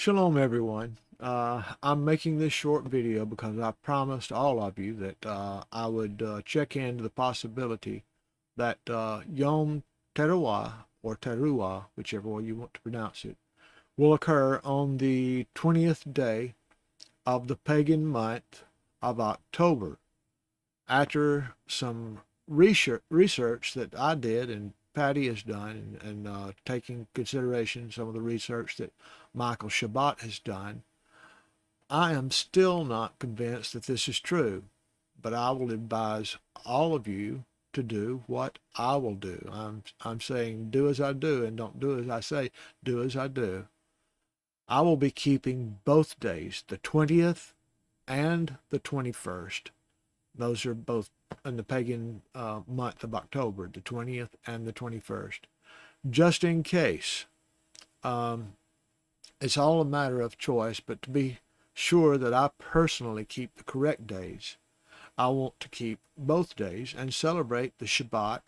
Shalom, everyone. I'm making this short video because I promised all of you that I would check into the possibility that Yom Teruah, or Teruah, whichever way you want to pronounce it, will occur on the 20th day of the pagan month of October. After some research that I did and Patty has done, and taking consideration some of the research that Michael Shabbat has done, I am still not convinced that this is true, but I will advise all of you to do what I will do. I'm saying do as I do and don't do as I say, do as I do. I will be keeping both days, the 20th and the 21st. Those are both in the pagan month of October, the 20th and the 21st. Just in case. Um, it's all a matter of choice, but to be sure that I personally keep the correct days, I want to keep both days and celebrate the Shabbat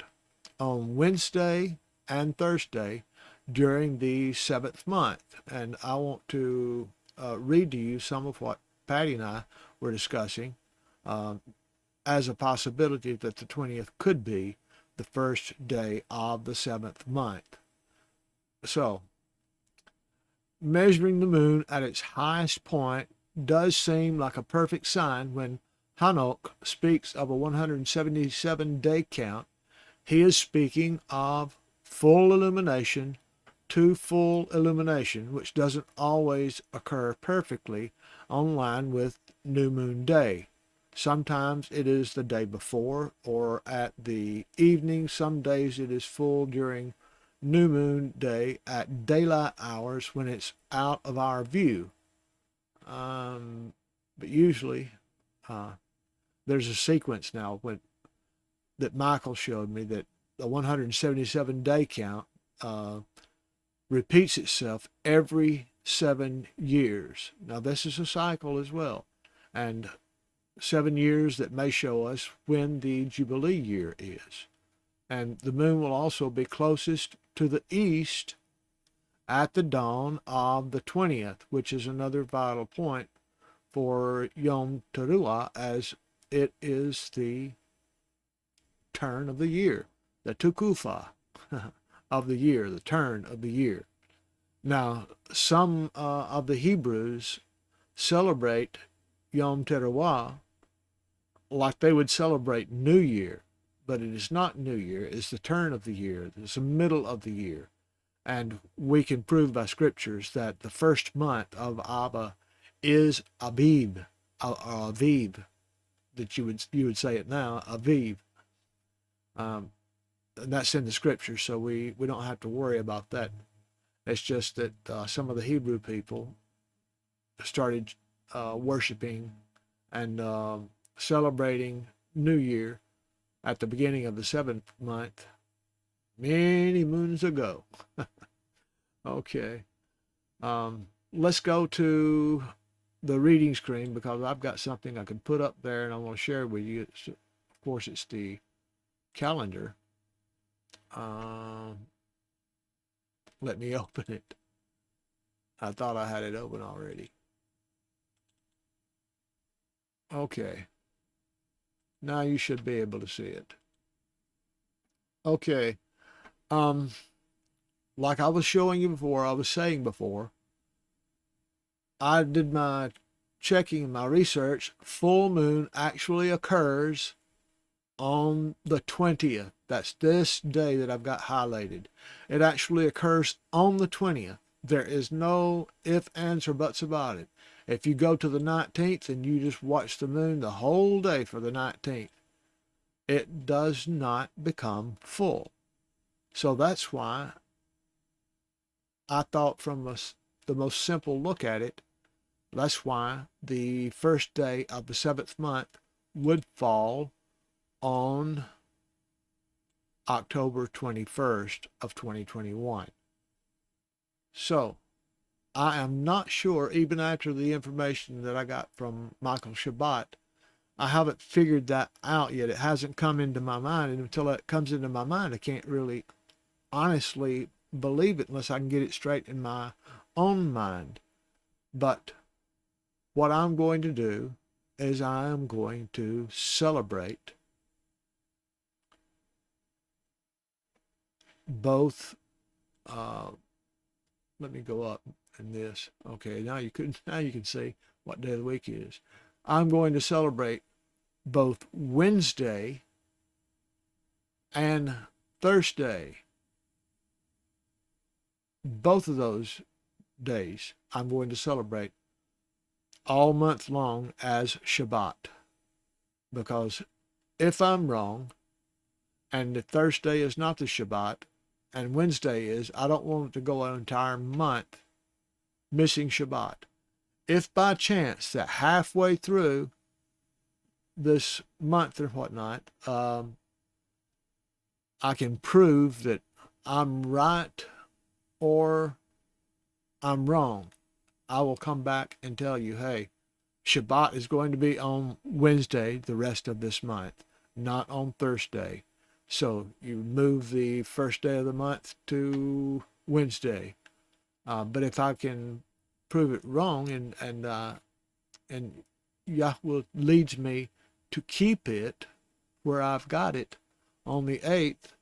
on Wednesday and Thursday during the seventh month. And I want to read to you some of what Patty and I were discussing as a possibility that the 20th could be the first day of the seventh month. So, measuring the moon at its highest point does seem like a perfect sign when Hanok speaks of a 177-day count. He is speaking of full illumination to full illumination, which doesn't always occur perfectly on line with new moon day. Sometimes it is the day before or at the evening. Some days it is full during new moon day at daylight hours when it's out of our view. But usually there's a sequence now that Michael showed me that the 177-day count repeats itself every 7 years. Now this is a cycle as well, and 7 years that may show us when the Jubilee year is. And the moon will also be closest to the east at the dawn of the 20th, which is another vital point for Yom Teruah, as it is the turn of the year, the Tukufa of the year, the turn of the year. Now, some of the Hebrews celebrate Yom Teruah like they would celebrate New Year, but it is not New Year. It's the turn of the year. It's the middle of the year. And we can prove by scriptures that the first month of Abba is Aviv, Aviv, that you would say it now, Aviv. And that's in the scriptures, so we don't have to worry about that. It's just that some of the Hebrew people started worshiping and celebrating New Year at the beginning of the seventh month many moons ago. Okay. Let's go to the reading screen because I've got something I can put up there and I want to share with you. Of course, it's the calendar. Let me open it. I thought I had it open already. Okay. Now you should be able to see it. Okay. Like I was showing you before, I was saying before, I did my checking, my research. Full moon actually occurs on the 20th. That's this day that I've got highlighted. It actually occurs on the 20th. There is no ifs, ands, or buts about it. If you go to the 19th and you just watch the moon the whole day for the 19th, it does not become full. So that's why I thought from the most simple look at it, that's why the first day of the seventh month would fall on October 21st of 2021. So I am not sure, even after the information that I got from Michael Shabbat, I haven't figured that out yet. It hasn't come into my mind, and until it comes into my mind, I can't really honestly believe it unless I can get it straight in my own mind. But what I'm going to do is I am going to celebrate both. Uh, Let me go up in this. Okay, now you can see what day of the week it is. I'm going to celebrate both Wednesday and Thursday. Both of those days I'm going to celebrate all month long as Shabbat. Because if I'm wrong, and if Thursday is not the Shabbat, and Wednesday is, I don't want it to go an entire month missing Shabbat. If by chance that halfway through this month or whatnot, I can prove that I'm right or I'm wrong, I will come back and tell you, hey, Shabbat is going to be on Wednesday the rest of this month, not on Thursday. So you move the first day of the month to Wednesday. But if I can prove it wrong and Yahweh leads me to keep it where I've got it on the 8th,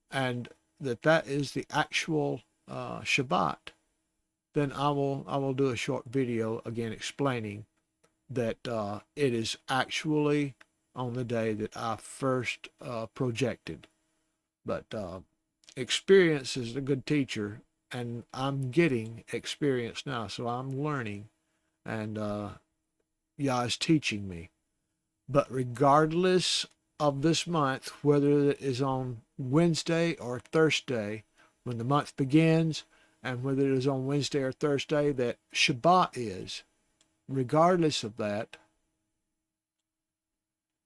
and that is the actual Shabbat, then I will do a short video again explaining that it is actually on the day that I first projected. But experience is a good teacher, and I'm getting experience now, so I'm learning, and Yah is teaching me. But regardless of this month, whether it is on Wednesday or Thursday, when the month begins, and whether it is on Wednesday or Thursday that Shabbat is, regardless of that,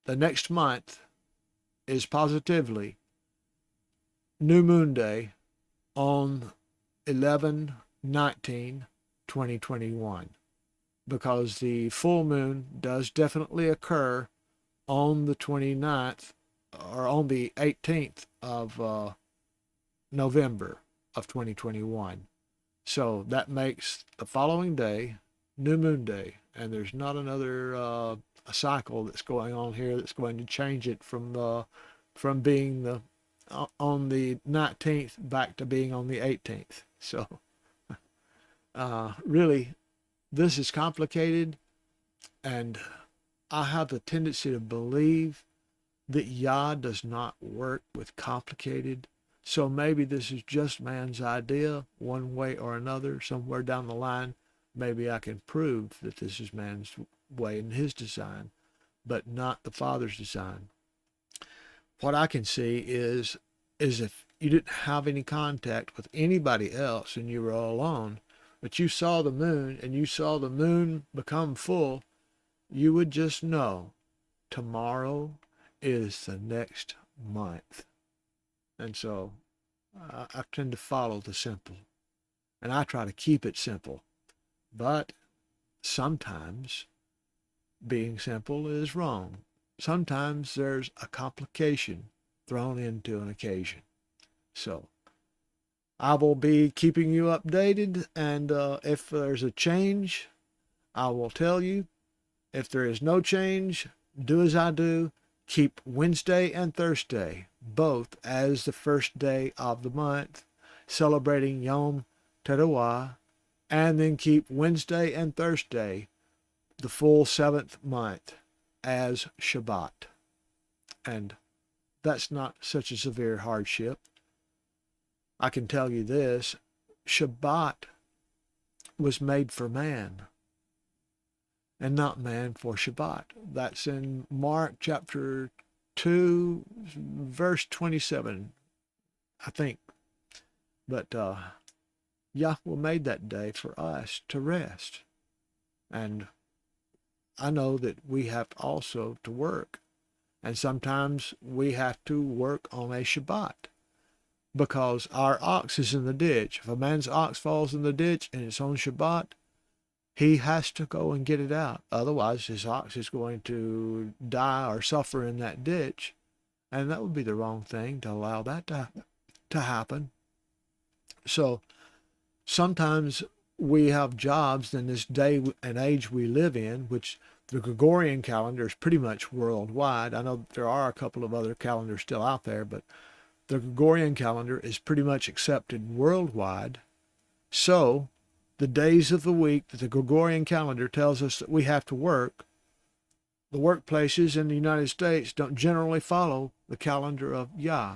the next month is positively New Moon Day on 11/19/2021, because the full moon does definitely occur on the 29th or on the 18th of November of 2021. So that makes the following day New Moon Day, and there's not another a cycle that's going on here that's going to change it from being the on the 19th back to being on the 18th. So really, this is complicated, and I have a tendency to believe that Yah does not work with complicated. So maybe this is just man's idea, one way or another. Somewhere down the line, maybe I can prove that this is man's way and his design, but not the Father's design. What I can see is if you didn't have any contact with anybody else and you were all alone, but you saw the moon and you saw the moon become full, you would just know tomorrow is the next month. And so I tend to follow the simple, and I try to keep it simple. But sometimes being simple is wrong. Sometimes there's a complication thrown into an occasion. So I will be keeping you updated, and if there's a change, I will tell you. If there is no change, do as I do. Keep Wednesday and Thursday both as the first day of the month, celebrating Yom Teruah, and then keep Wednesday and Thursday, the full 7th month, as Shabbat. And that's not such a severe hardship. I can tell you this, Shabbat was made for man, and not man for Shabbat. That's in Mark chapter 2, verse 27, I think. But Yahweh made that day for us to rest. And I know that we have also to work. And sometimes we have to work on a Shabbat because our ox is in the ditch. If a man's ox falls in the ditch and it's on Shabbat, he has to go and get it out. Otherwise, his ox is going to die or suffer in that ditch. And that would be the wrong thing to allow that to happen. So sometimes we have jobs in this day and age we live in, which the Gregorian calendar is pretty much worldwide. I know there are a couple of other calendars still out there, but the Gregorian calendar is pretty much accepted worldwide. So the days of the week that the Gregorian calendar tells us that we have to work, the workplaces in the United States don't generally follow the calendar of Yah.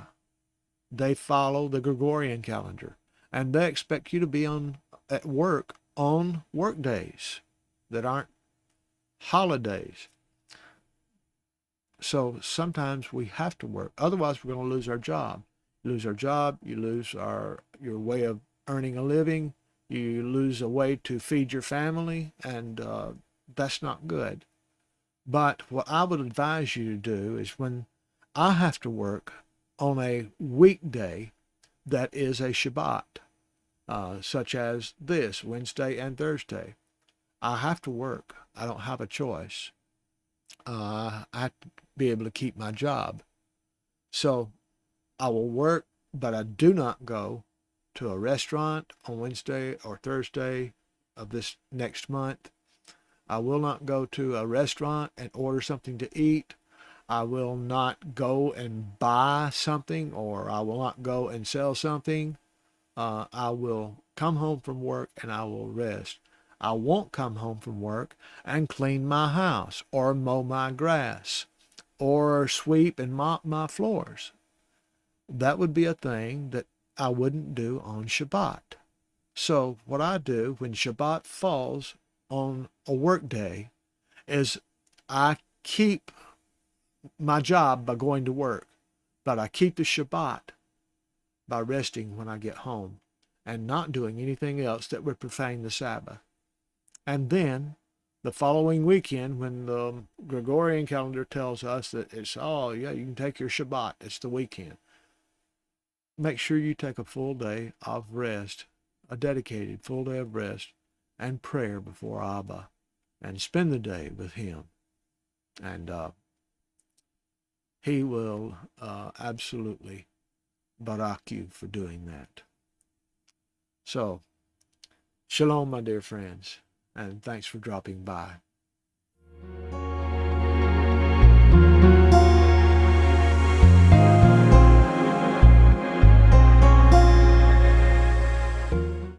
They follow the Gregorian calendar, and they expect you to be at work on work days that aren't holidays. So sometimes we have to work. Otherwise, we're going to lose our job. You lose our job, you lose your way of earning a living, you lose a way to feed your family, and that's not good. But what I would advise you to do is when I have to work on a weekday that is a Shabbat, such as this Wednesday and Thursday, I have to work. I don't have a choice. I have to be able to keep my job. So I will work, but I do not go to a restaurant on Wednesday or Thursday of this next month. I will not go to a restaurant and order something to eat. I will not go and buy something, or I will not go and sell something. I will come home from work and I will rest. I won't come home from work and clean my house or mow my grass or sweep and mop my floors. That would be a thing that I wouldn't do on Shabbat. So what I do when Shabbat falls on a work day is I keep my job by going to work, but I keep the Shabbat by resting when I get home and not doing anything else that would profane the Sabbath. And then the following weekend, when the Gregorian calendar tells us that it's, oh, yeah, you can take your Shabbat, it's the weekend, make sure you take a full day of rest, a dedicated full day of rest and prayer before Abba, and spend the day with him. And he will absolutely barak you for doing that. So, shalom, my dear friends, and thanks for dropping by.